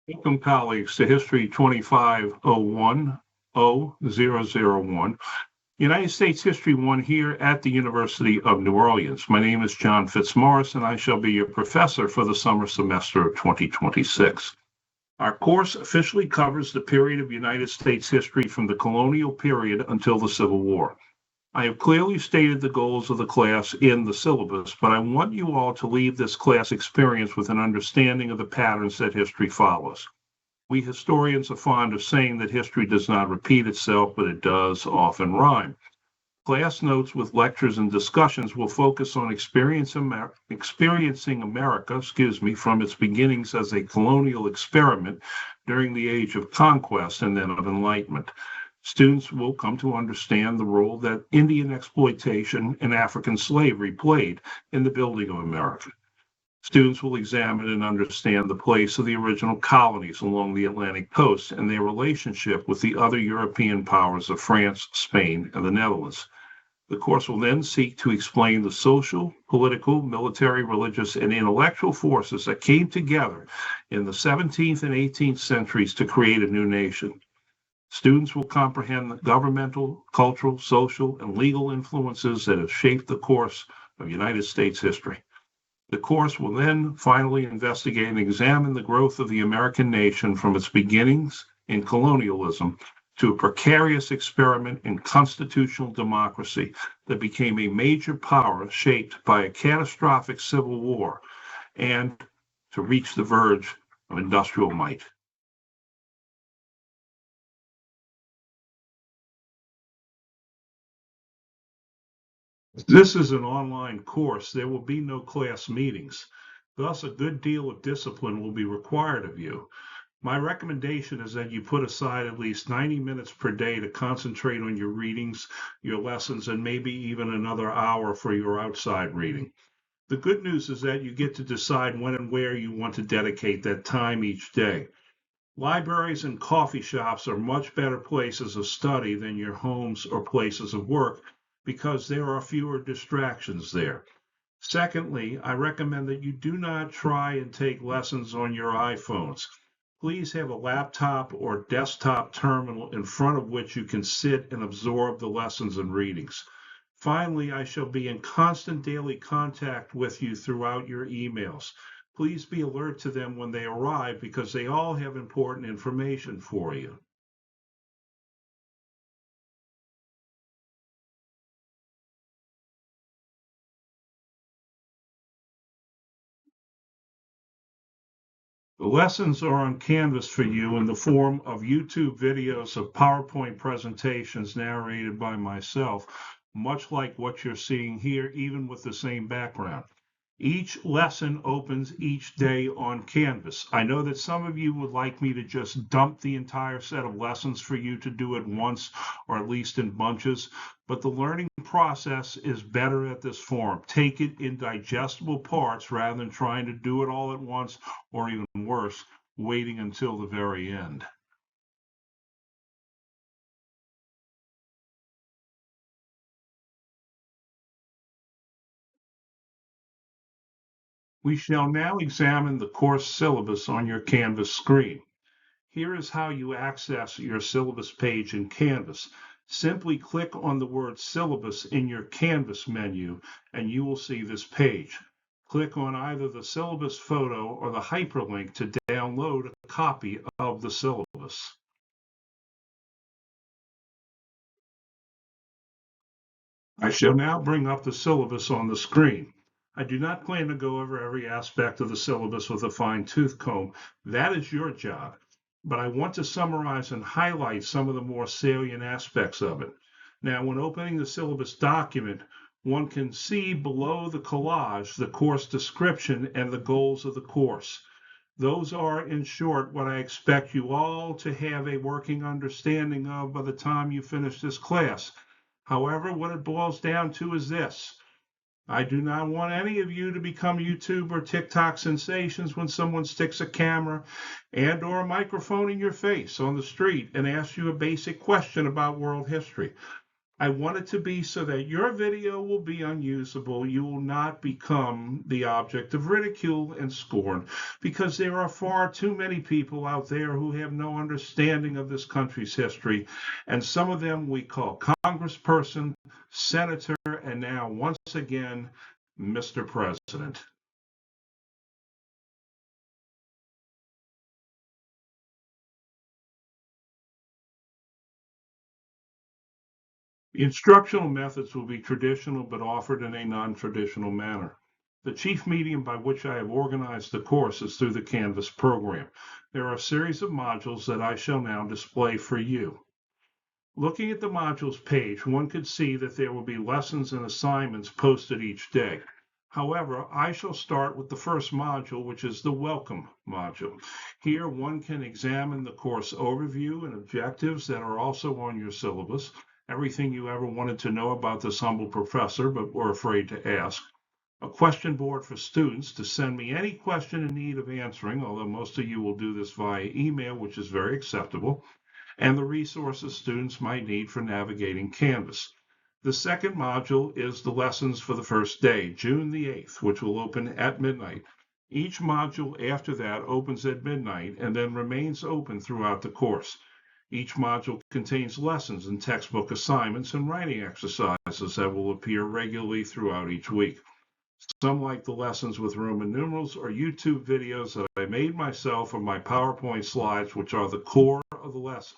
Welcome, colleagues, to History 2501-0001, United States History 1 here at the University of New Orleans. My name is John Fitzmaurice, and I shall be your professor for the summer semester of 2026. Our course officially covers the period of United States history from the colonial period until the Civil War. I have clearly stated the goals of the class in the syllabus, but I want you all to leave this class experience with an understanding of the patterns that history follows. We historians are fond of saying that history does not repeat itself, but it does often rhyme. Class notes with lectures and discussions will focus on experiencing America, from its beginnings as a colonial experiment during the age of conquest and then of enlightenment. Students will come to understand the role that Indian exploitation and African slavery played in the building of America. Students will examine and understand the place of the original colonies along the Atlantic coast and their relationship with the other European powers of France, Spain, and the Netherlands. The course will then seek to explain the social, political, military, religious, and intellectual forces that came together in the 17th and 18th centuries to create a new nation. Students will comprehend the governmental, cultural, social, and legal influences that have shaped the course of United States history. The course will then finally investigate and examine the growth of the American nation from its beginnings in colonialism to a precarious experiment in constitutional democracy that became a major power shaped by a catastrophic civil war and to reach the verge of industrial might. This is an online course. There will be no class meetings. Thus, a good deal of discipline will be required of you. My recommendation is that you put aside at least 90 minutes per day to concentrate on your readings, your lessons, and maybe even another hour for your outside reading. The good news is that you get to decide when and where you want to dedicate that time each day. Libraries and coffee shops are much better places of study than your homes or places of work because there are fewer distractions there. Secondly, I recommend that you do not try and take lessons on your iPhones. Please have a laptop or desktop terminal in front of which you can sit and absorb the lessons and readings. Finally, I shall be in constant daily contact with you throughout your emails. Please be alert to them when they arrive because they all have important information for you. The lessons are on Canvas for you in the form of YouTube videos of PowerPoint presentations narrated by myself, much like what you're seeing here, even with the same background. Each lesson opens each day on Canvas. I know that some of you would like me to just dump the entire set of lessons for you to do it once or at least in bunches, but the learning process is better at this form. Take it in digestible parts rather than trying to do it all at once, or even worse, waiting until the very end. We shall now examine the course syllabus on your Canvas screen. Here is how you access your syllabus page in Canvas. Simply click on the word syllabus in your Canvas menu and you will see this page. Click on either the syllabus photo or the hyperlink to download a copy of the syllabus. I shall now bring up the syllabus on the screen. I do not plan to go over every aspect of the syllabus with a fine-tooth comb. That is your job. But I want to summarize and highlight some of the more salient aspects of it. Now, when opening the syllabus document, one can see below the collage the course description and the goals of the course. Those are, in short, what I expect you all to have a working understanding of by the time you finish this class. However, what it boils down to is this. I do not want any of you to become YouTube or TikTok sensations when someone sticks a camera and or a microphone in your face on the street and asks you a basic question about world history. I want it to be so that your video will be unusable. You will not become the object of ridicule and scorn, because there are far too many people out there who have no understanding of this country's history. And some of them we call congressperson, senator, and now once again, Mr. President. The instructional methods will be traditional but offered in a non-traditional manner. The chief medium by which I have organized the course is through the Canvas program. There are a series of modules that I shall now display for you. Looking at the modules page, one could see that there will be lessons and assignments posted each day. However, I shall start with the first module, which is the Welcome module. Here, one can examine the course overview and objectives that are also on your syllabus, everything you ever wanted to know about this humble professor but were afraid to ask, a question board for students to send me any question in need of answering, although most of you will do this via email, which is very acceptable, and the resources students might need for navigating Canvas. The second module is the lessons for the first day, June the 8th, which will open at midnight. Each module after that opens at midnight and then remains open throughout the course. Each module contains lessons and textbook assignments and writing exercises that will appear regularly throughout each week. Some, like the lessons with Roman numerals, are YouTube videos that I made myself of my PowerPoint slides, which are the core of the lesson.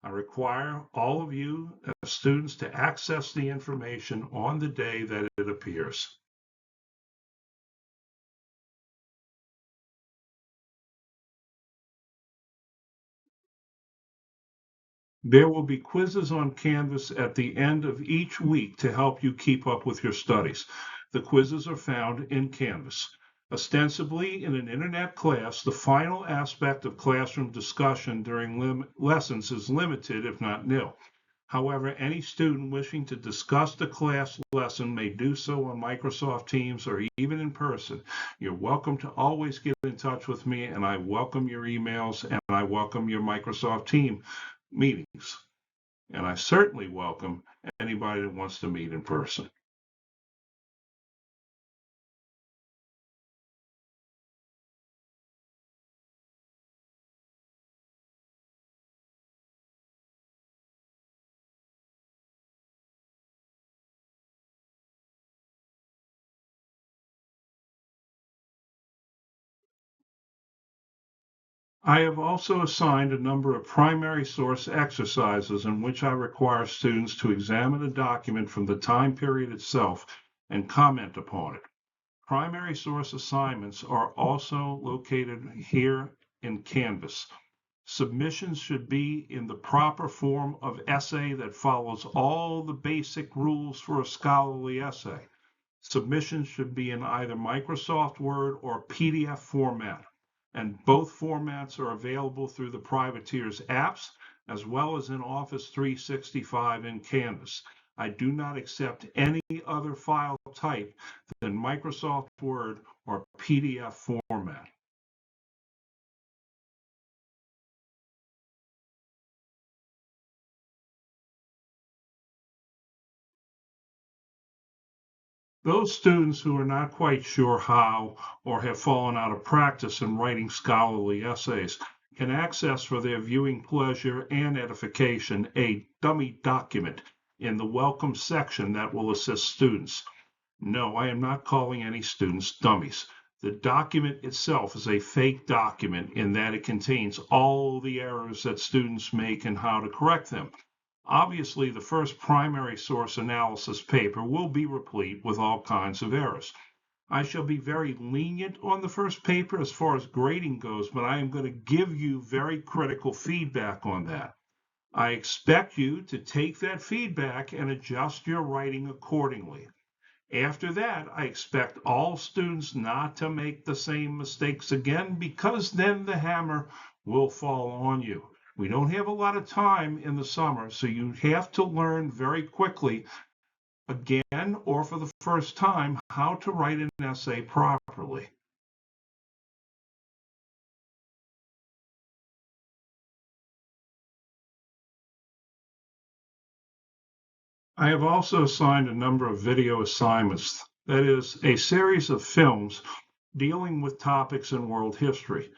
I require all of you as students to access the information on the day that it appears. There will be quizzes on Canvas at the end of each week to help you keep up with your studies. The quizzes are found in Canvas. Ostensibly, in an internet class, the final aspect of classroom discussion during lessons is limited, if not nil. However, any student wishing to discuss the class lesson may do so on Microsoft Teams or even in person. You're welcome to always get in touch with me, and I welcome your emails and I welcome your Microsoft Team meetings. And I certainly welcome anybody that wants to meet in person. I have also assigned a number of primary source exercises in which I require students to examine a document from the time period itself and comment upon it. Primary source assignments are also located here in Canvas. Submissions should be in the proper form of essay that follows all the basic rules for a scholarly essay. Submissions should be in either Microsoft Word or PDF format, and both formats are available through the Privateers apps as well as in Office 365 in Canvas. I do not accept any other file type than Microsoft Word or PDF format. Those students who are not quite sure how or have fallen out of practice in writing scholarly essays can access for their viewing pleasure and edification a dummy document in the welcome section that will assist students. No, I am not calling any students dummies. The document itself is a fake document in that it contains all the errors that students make and how to correct them. Obviously, the first primary source analysis paper will be replete with all kinds of errors. I shall be very lenient on the first paper as far as grading goes, but I am going to give you very critical feedback on that. I expect you to take that feedback and adjust your writing accordingly. After that, I expect all students not to make the same mistakes again, because then the hammer will fall on you. We don't have a lot of time in the summer, so you have to learn very quickly, again or for the first time, how to write an essay properly. I have also assigned a number of video assignments, that is, a series of films dealing with topics in world history.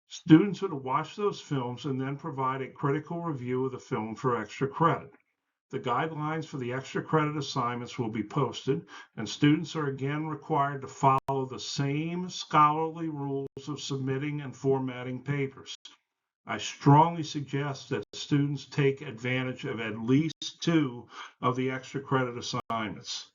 Students are to watch those films and then provide a critical review of the film for extra credit. The guidelines for the extra credit assignments will be posted, and students are again required to follow the same scholarly rules of submitting and formatting papers. I strongly suggest that students take advantage of at least 2 of the extra credit assignments.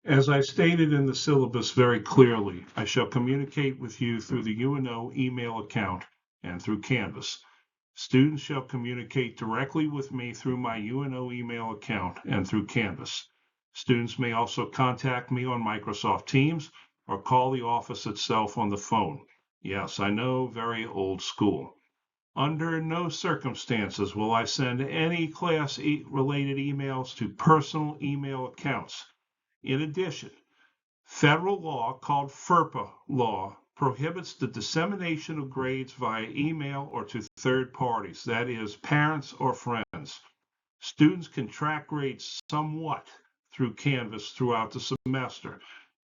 As I stated in the syllabus very clearly, I shall communicate with you through the UNO email account and through Canvas. Students shall communicate directly with me through my UNO email account and through Canvas. Students may also contact me on Microsoft Teams or call the office itself on the phone. Yes, I know, very old school. Under no circumstances will I send any class-related emails to personal email accounts. In addition, federal law called FERPA law prohibits the dissemination of grades via email or to third parties, that is, parents or friends. Students can track grades somewhat through Canvas throughout the semester.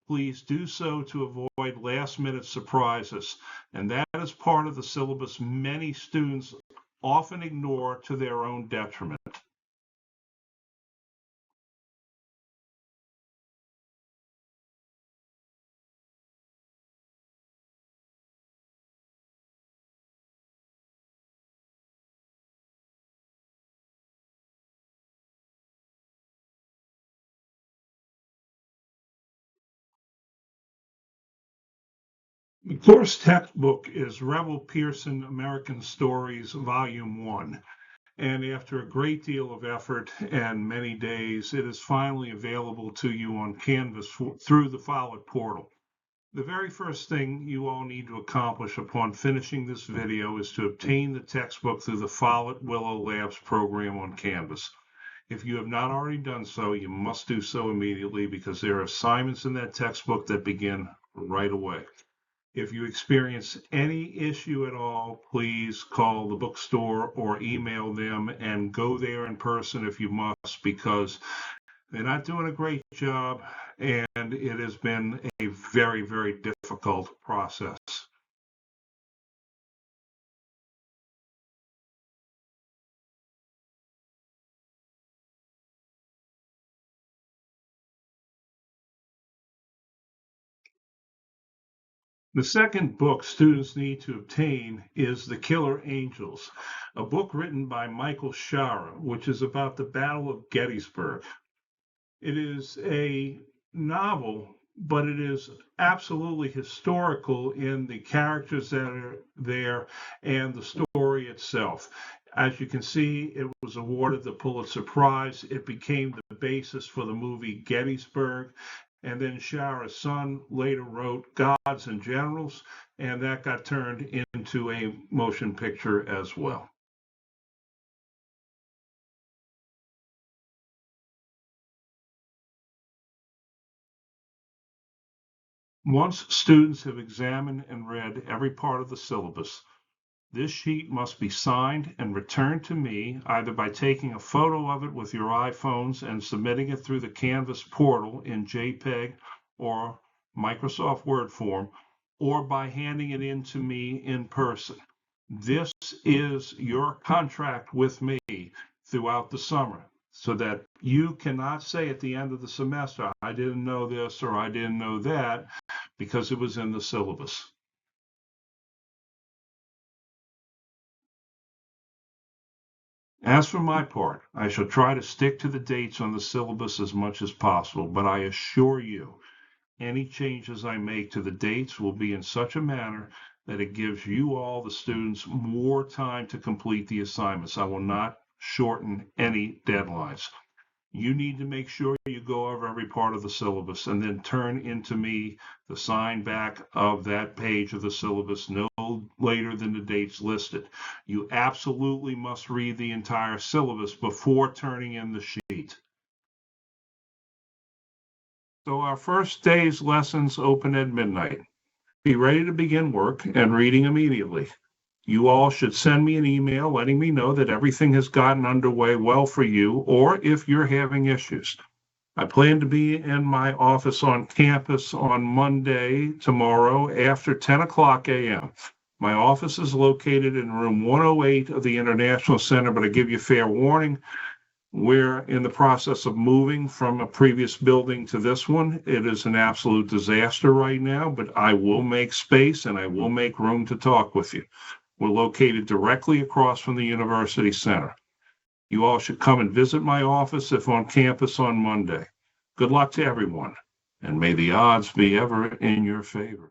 Please do so to avoid last-minute surprises, and that is part of the syllabus many students often ignore to their own detriment. The course textbook is Revel Pearson American Stories, Volume 1. And after a great deal of effort and many days, it is finally available to you on Canvas through the Follett portal. The very first thing you all need to accomplish upon finishing this video is to obtain the textbook through the Follett Willow Labs program on Canvas. If you have not already done so, you must do so immediately because there are assignments in that textbook that begin right away. If you experience any issue at all, please call the bookstore or email them and go there in person if you must, because they're not doing a great job and it has been a very, very difficult process. The second book students need to obtain is The Killer Angels, a book written by Michael Shara, which is about the Battle of Gettysburg. It is a novel, but it is absolutely historical in the characters that are there and the story itself. As you can see, it was awarded the Pulitzer Prize. It became the basis for the movie Gettysburg. And then Shara's son later wrote Gods and Generals, and that got turned into a motion picture as well. Once students have examined and read every part of the syllabus, this sheet must be signed and returned to me either by taking a photo of it with your iPhones and submitting it through the Canvas portal in JPEG or Microsoft Word form, or by handing it in to me in person. This is your contract with me throughout the summer, so that you cannot say at the end of the semester, I didn't know this or I didn't know that, because it was in the syllabus. As for my part, I shall try to stick to the dates on the syllabus as much as possible, but I assure you, any changes I make to the dates will be in such a manner that it gives you all, the students, more time to complete the assignments. I will not shorten any deadlines. You need to make sure you go over every part of the syllabus and then turn into me the sign back of that page of the syllabus no later than the dates listed. You absolutely must read the entire syllabus before turning in the sheet. So our first day's lessons open at midnight. Be ready to begin work and reading immediately. You all should send me an email letting me know that everything has gotten underway well for you, or if you're having issues. I plan to be in my office on campus on Monday, tomorrow, after 10 o'clock a.m. My office is located in room 108 of the International Center, but I give you fair warning. We're in the process of moving from a previous building to this one. It is an absolute disaster right now, but I will make space and I will make room to talk with you. We're located directly across from the University Center. You all should come and visit my office if on campus on Monday. Good luck to everyone, and may the odds be ever in your favor.